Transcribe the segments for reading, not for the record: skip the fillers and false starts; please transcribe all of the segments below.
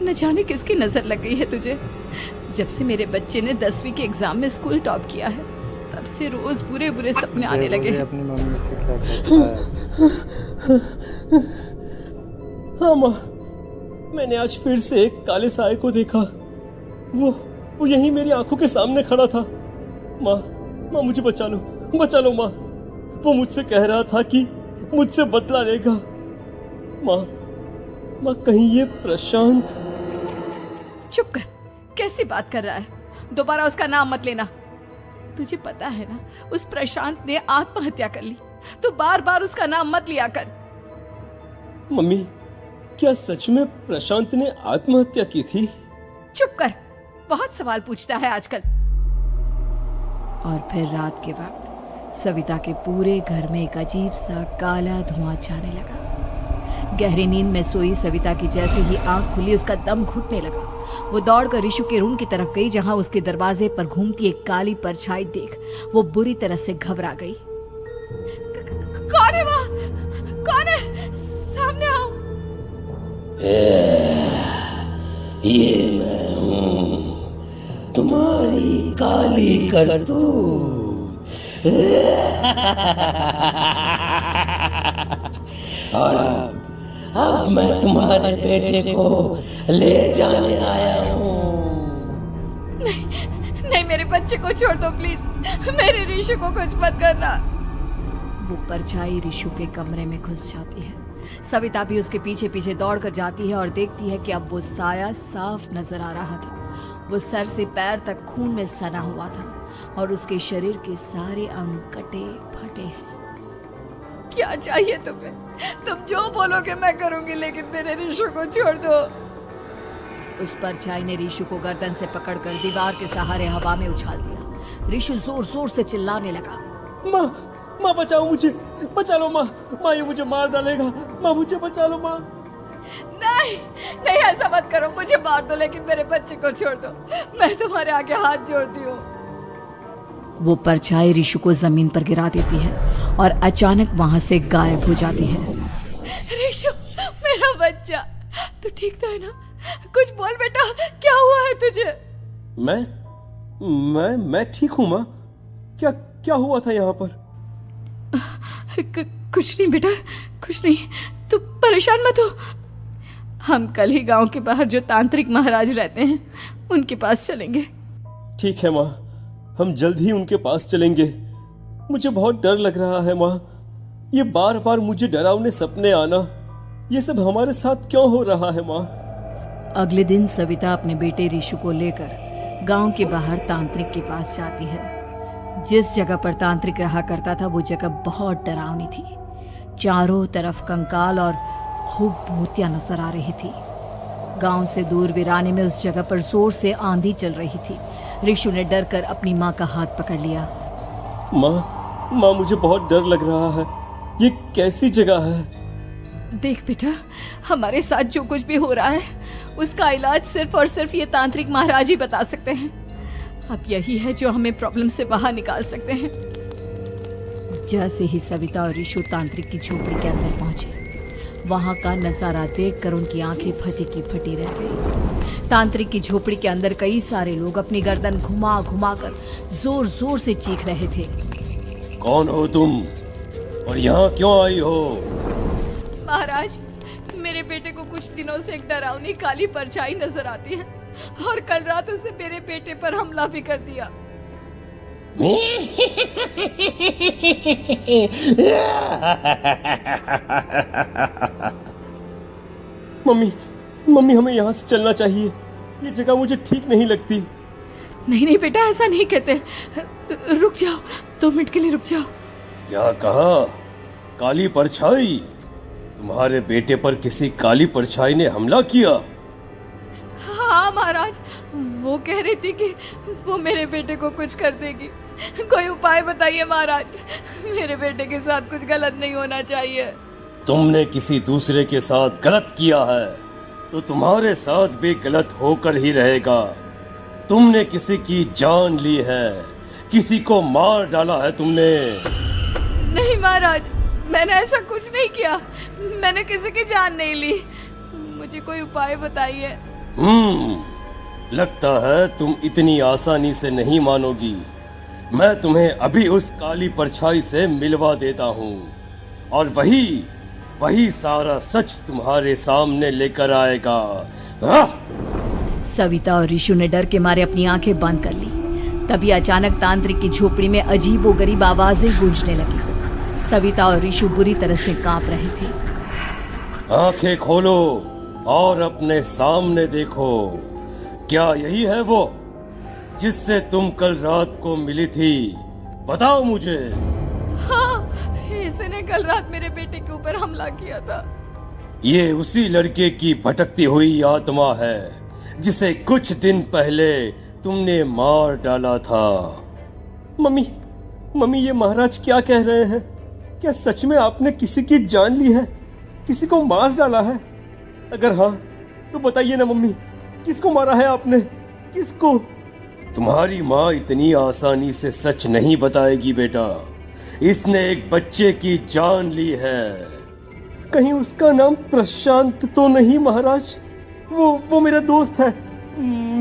न जाने किसकी नजर लग गई है तुझे। जब से मेरे बच्चे ने 10वीं के एग्जाम में स्कूल टॉप किया है तब से रोज बुरे बुरे सपने आने लगे हैं। अपनी मम्मी से क्या कहता है? हाँ माँ, मैंने आज फिर से एक काले साए को देखा। वो यहीं मेरी आंखों के सामने खड़ा था। माँ मुझे बचा लो माँ। वो मुझसे कह रहा था कि मुझसे बदला लेगा। माँ कहीं ये प्रशांत? चुप कर, कैसी बात कर रहा है? दोबारा उसका नाम मत लेना। तुझे पता है ना उस प्रशांत ने आत्महत्या कर ली, तो बार बार उसका नाम मत लिया कर। मम्मी, क्या सच में प्रशांत ने आत्महत्या की थी? चुप कर, बहुत सवाल पूछता है आजकल। और फिर रात के वक्त सविता के पूरे घर में एक अजीब सा काला धुआं छाने लगा। गहरी नींद में सोई सविता की जैसे ही आंख खुली उसका दम घुटने लगा। वो दौड़कर रिशु के रूम की तरफ गई जहां उसके दरवाजे पर घूमती एक काली परछाई देख वो बुरी तरह से घबरा गई। कौन है वहाँ? कौन है? सामने आओ। ये मैं हूँ, तुम्हारी काली करतूत। और अब मैं तुम्हारे बेटे को ले जाने आया हूँ। नहीं, मेरे बच्चे को छोड़ दो प्लीज। मेरे रिशु को कुछ मत करना। वो परछाई रिशु के कमरे में घुस जाती है। सविता भी उसके पीछे पीछे दौड़ कर जाती है और देखती है कि अब वो साया साफ नजर आ रहा था। वो सर से पैर तक खून में सना हुआ था और उसके शरीर के सारे अंग कटे फटे हैं। क्या चाहिए तुम्हें? तुम जो बोलोगे मैं करूंगी, लेकिन मेरे रिशु को छोड़ दो। उस परछाई ने रिशु को गर्दन से पकड़कर दीवार के सहारे हवा में उछाल दिया। रिशु जोर जोर से चिल्लाने लगा। माँ बचाओ मुझे, बचा लो माँ, ये मुझे मार डालेगा। माँ मुझे बचा लो माँ। नहीं ऐसा मत करो, मुझे मार दो लेकिन मेरे बच्चे को छोड़ दो। मैं तुम्हारे आगे हाथ जोड़ती हूँ। वो परछाई रिशु को जमीन पर गिरा देती है और अचानक वहां से गायब हो जाती है। रिशु, मेरा बच्चा, तू ठीक तो है ना? कुछ बोल बेटा, क्या हुआ है तुझे? मैं ठीक हूँ माँ। क्या हुआ था यहाँ पर? कुछ नहीं बेटा, कुछ नहीं। तू परेशान मत हो। हम कल ही गांव के बाहर जो तांत्रिक महाराज रहते हैं उनके पास चलेंगे। ठीक है माँ, हम जल्द ही उनके पास चलेंगे। मुझे बहुत डर लग रहा है माँ। ये बार बार मुझे डरावने सपने आना, ये सब हमारे साथ क्यों हो रहा है माँ? अगले दिन सविता अपने बेटे रिशु को लेकर गांव के बाहर तांत्रिक के पास जाती है। जिस जगह पर तांत्रिक रहा करता था वो जगह बहुत डरावनी थी। चारों तरफ कंकाल और खूब भूतियां नजर आ रही थी। गांव से दूर वीराने में उस जगह पर जोर से आंधी चल रही थी। रिशु ने डर कर अपनी माँ का हाथ पकड़ लिया। माँ मुझे बहुत डर लग रहा है। ये कैसी जगह है? देख बेटा, हमारे साथ जो कुछ भी हो रहा है उसका इलाज सिर्फ और सिर्फ ये तांत्रिक महाराज ही बता सकते हैं। अब यही है जो हमें प्रॉब्लम से बाहर निकाल सकते हैं। जैसे ही सविता और रिशु तांत्रिक की झोपड़ी के अंदर पहुंचे, वहां का नजारा देखकर उनकी आंखें फटी की फटी रह गई। तांत्रिक की झोपड़ी के अंदर कई सारे लोग अपनी गर्दन घुमा घुमा कर जोर जोर से चीख रहे थे। कौन हो तुम और यहाँ क्यों आई हो? महाराज, मेरे बेटे को कुछ दिनों से एक डरावनी काली परछाई नजर आती है और कल रात उसने मेरे बेटे पर हमला भी कर दिया। मम्मी हमें यहाँ से चलना चाहिए। ये जगह मुझे ठीक नहीं लगती। नहीं बेटा, ऐसा नहीं कहते। रुक जाओ, 2 मिनट के लिए रुक जाओ। क्या कहा? काली परछाई? तुम्हारे बेटे पर किसी काली परछाई ने हमला किया? हाँ महाराज, वो कह रही थी कि वो मेरे बेटे को कुछ कर देगी। कोई उपाय बताइए महाराज, मेरे बेटे के साथ कुछ गलत नहीं होना चाहिए। तुमने किसी दूसरे के साथ गलत किया है तो तुम्हारे साथ भी गलत होकर ही रहेगा। तुमने किसी की जान ली है, किसी को मार डाला है तुमने। नहीं महाराज, मैंने ऐसा कुछ नहीं किया। मैंने किसी की जान नहीं ली। मुझे कोई उपाय बताइए। लगता है तुम इतनी आसानी से नहीं मानोगी। मैं तुम्हें अभी उस काली परछाई से मिलवा देता हूँ और वही सारा सच तुम्हारे सामने लेकर आएगा। सविता और ऋषु ने डर के मारे अपनी आंखें बंद कर ली। तभी अचानक तांत्रिक की झोपड़ी में अजीबोगरीब आवाजें गूंजने लगी। सविता और ऋषु बुरी तरह से कांप रहे थे। आंखें खोलो और अपने सामने देखो। क्या यही है वो जिससे तुम कल रात को मिली थी? बताओ मुझे। हाँ, इसने कल रात मेरे बेटे के ऊपर हमला किया था। ये उसी लड़के की भटकती हुई आत्मा है जिसे कुछ दिन पहले तुमने मार डाला था। मम्मी ये महाराज क्या कह रहे हैं? क्या सच में आपने किसी की जान ली है? किसी को मार डाला है? अगर हाँ तो बताइए ना मम्मी, किसको मारा है आपने? किसको? तुम्हारी माँ इतनी आसानी से सच नहीं बताएगी बेटा। इसने एक बच्चे की जान ली है। कहीं उसका नाम प्रशांत तो नहीं महाराज? वो मेरा दोस्त है,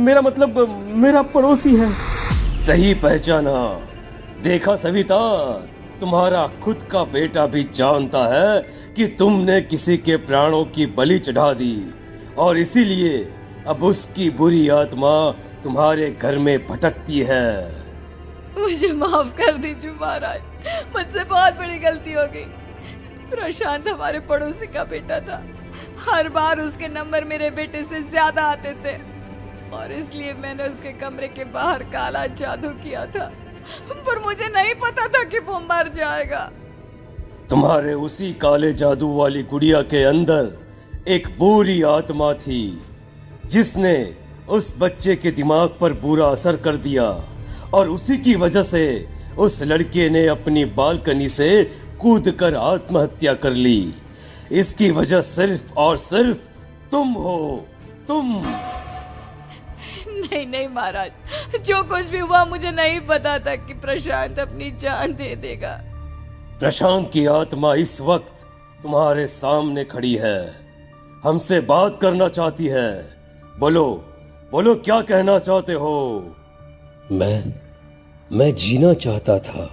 मेरा मतलब मेरा पड़ोसी है। सही पहचाना। देखा सविता, तुम्हारा खुद का बेटा भी जानता है कि तुमने किसी के प्राणों की बलि चढ़ा दी और इसीलिए अब उसकी बुरी आत्मा तुम्हारे घर में भटकती है। मुझे माफ कर दीजिए महाराज, मुझसे बहुत बड़ी गलती हो गई। प्रशांत हमारे पड़ोसी का बेटा था। हर बार उसके नंबर मेरे बेटे से ज्यादा आते थे और इसलिए मैंने उसके कमरे के बाहर काला जादू किया था, पर मुझे नहीं पता था कि वो मर जाएगा। तुम्हारे उसी काले जादू वाली गुड़िया के अंदर एक बुरी आत्मा थी जिसने उस बच्चे के दिमाग पर बुरा असर कर दिया और उसी की वजह से उस लड़के ने अपनी बालकनी से कूदकर आत्महत्या कर ली। इसकी वजह सिर्फ और सिर्फ तुम हो, तुम। नहीं महाराज, जो कुछ भी हुआ मुझे नहीं पता था कि प्रशांत अपनी जान दे देगा। प्रशांत की आत्मा इस वक्त तुम्हारे सामने खड़ी है, हमसे बात करना चाहती है। बोलो क्या कहना चाहते हो? मैं जीना चाहता था,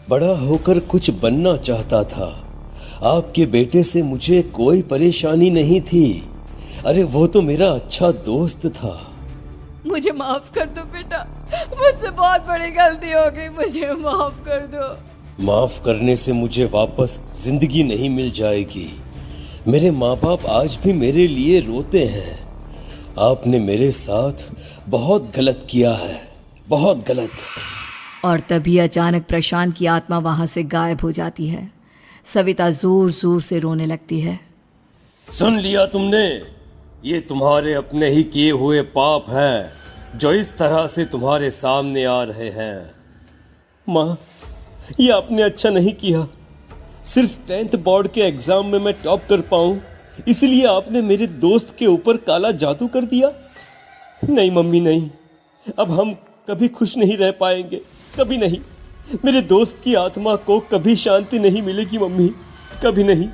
बड़ा होकर कुछ बनना चाहता था। आपके बेटे से मुझे कोई परेशानी नहीं थी। अरे वो तो मेरा अच्छा दोस्त था। मुझे माफ कर दो बेटा, मुझसे बहुत बड़ी गलती हो गई, मुझे माफ कर दो। माफ करने से मुझे वापस जिंदगी नहीं मिल जाएगी। मेरे माँ बाप आज भी मेरे लिए रोते हैं। आपने मेरे साथ बहुत गलत किया है, बहुत गलत। और तभी अचानक प्रशांत की आत्मा वहां से गायब हो जाती है। सविता जोर जोर से रोने लगती है। सुन लिया तुमने? ये तुम्हारे अपने ही किए हुए पाप हैं जो इस तरह से तुम्हारे सामने आ रहे हैं। माँ, ये आपने अच्छा नहीं किया। सिर्फ 10th बोर्ड के एग्जाम में मैं टॉप कर पाऊं, इसलिए आपने मेरे दोस्त के ऊपर काला जादू कर दिया। नहीं मम्मी, नहीं, अब हम कभी खुश नहीं रह पाएंगे, कभी नहीं। मेरे दोस्त की आत्मा को कभी शांति नहीं मिलेगी मम्मी, कभी नहीं।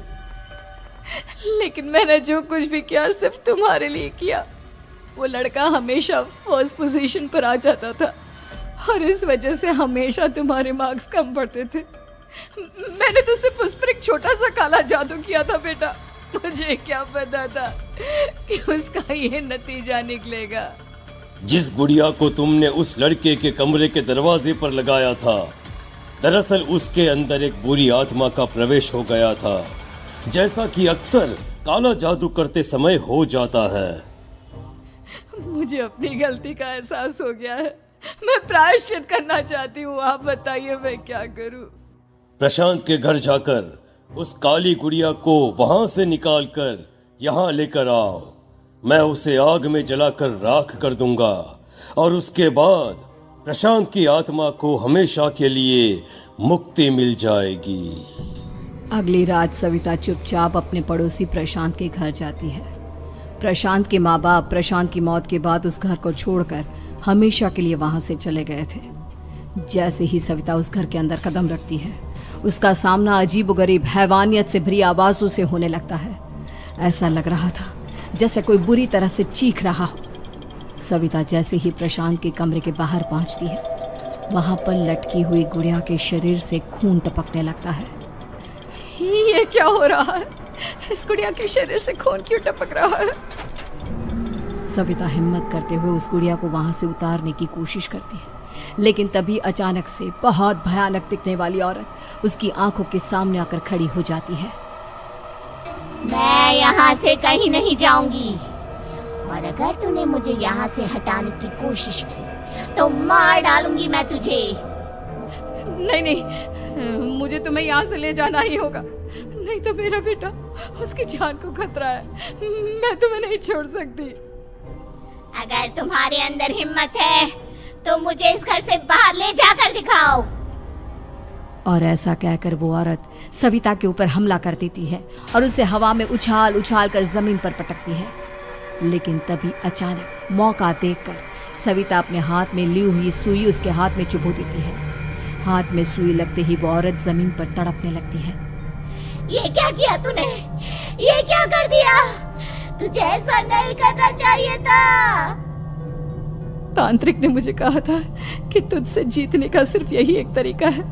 लेकिन मैंने जो कुछ भी किया सिर्फ तुम्हारे लिए किया। वो लड़का हमेशा फर्स्ट पोजीशन पर आ जाता था और इस वजह से हमेशा तुम्हारे मार्क्स कम पड़ते थे। मैंने तो सिर्फ उस पर एक छोटा सा काला जादू किया था बेटा। मुझे क्या पता था कि उसका ये नतीजा निकलेगा। जिस गुड़िया को तुमने उस लड़के के कमरे के दरवाजे पर लगाया था, दरअसल उसके अंदर एक बुरी आत्मा का प्रवेश हो गया था, जैसा कि अक्सर काला जादू करते समय हो जाता है। मुझे अपनी गलती का एहसास हो गया है। मैं प्रायश्चित करना चाहती हूँ। आप बताइए मैं क्या करूँ? प्रशांत के घर जाकर उस काली गुड़िया को वहां से निकालकर यहाँ लेकर आओ। मैं उसे आग में जलाकर राख कर दूंगा और उसके बाद प्रशांत की आत्मा को हमेशा के लिए मुक्ति मिल जाएगी। अगली रात सविता चुपचाप अपने पड़ोसी प्रशांत के घर जाती है। प्रशांत के माँ बाप प्रशांत की मौत के बाद उस घर को छोड़कर हमेशा के लिए वहां से चले गए थे। जैसे ही सविता उस घर के अंदर कदम रखती है, उसका सामना अजीबोगरीब हैवानियत से भरी आवाजों से होने लगता है। ऐसा लग रहा था जैसे कोई बुरी तरह से चीख रहा हो। सविता जैसे ही प्रशांत के कमरे के बाहर पहुंचती है, वहां पर लटकी हुई गुड़िया के शरीर से खून टपकने लगता है। ये क्या हो रहा है? इस गुड़िया के शरीर से खून क्यों टपक रहा है? सविता हिम्मत करते हुए उस गुड़िया को वहां से उतारने की कोशिश करती है, लेकिन तभी अचानक से बहुत भयानक दिखने वाली औरत उसकी आंखों के सामने आकर खड़ी हो जाती है। मैं यहाँ से कहीं नहीं जाऊंगी, और अगर तूने मुझे यहाँ से हटाने की कोशिश की तो मार डालूंगी मैं तुझे। नहीं नहीं, मुझे तुम्हें यहाँ से ले जाना ही होगा, नहीं तो मेरा बेटा, उसकी जान को खतरा है। मैं तुम्हें नहीं छोड़ सकती। अगर तुम्हारे अंदर हिम्मत है तो मुझे इस घर से बाहर ले जाकर दिखाओ। और ऐसा कहकर वो औरत सविता के ऊपर हमला कर देती है और उसे हवा में उछाल उछाल कर जमीन पर पटकती है। लेकिन तभी अचानक मौका देखकर सविता अपने हाथ में ली हुई सुई उसके हाथ में चुभो देती है। हाथ में सुई लगते ही वो औरत जमीन पर तड़पने लगती है। ये क्या किया तूने? ये क्या कर दिया? तुझे ऐसा नहीं करना चाहिए था। तांत्रिक ने मुझे कहा था कि तुझसे जीतने का सिर्फ यही एक तरीका है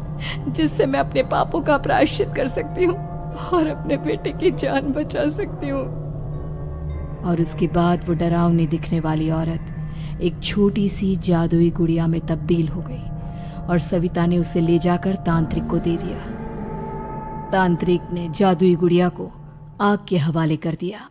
जिससे मैं अपने पापों का प्रायश्चित कर सकती हूँ और अपने बेटे की जान बचा सकती हूँ। और उसके बाद वो डरावनी दिखने वाली औरत एक छोटी सी जादुई गुड़िया में तब्दील हो गई और सविता ने उसे ले जाकर तांत्रिक को दे दिया। तांत्रिक ने जादुई गुड़िया को आग के हवाले कर दिया।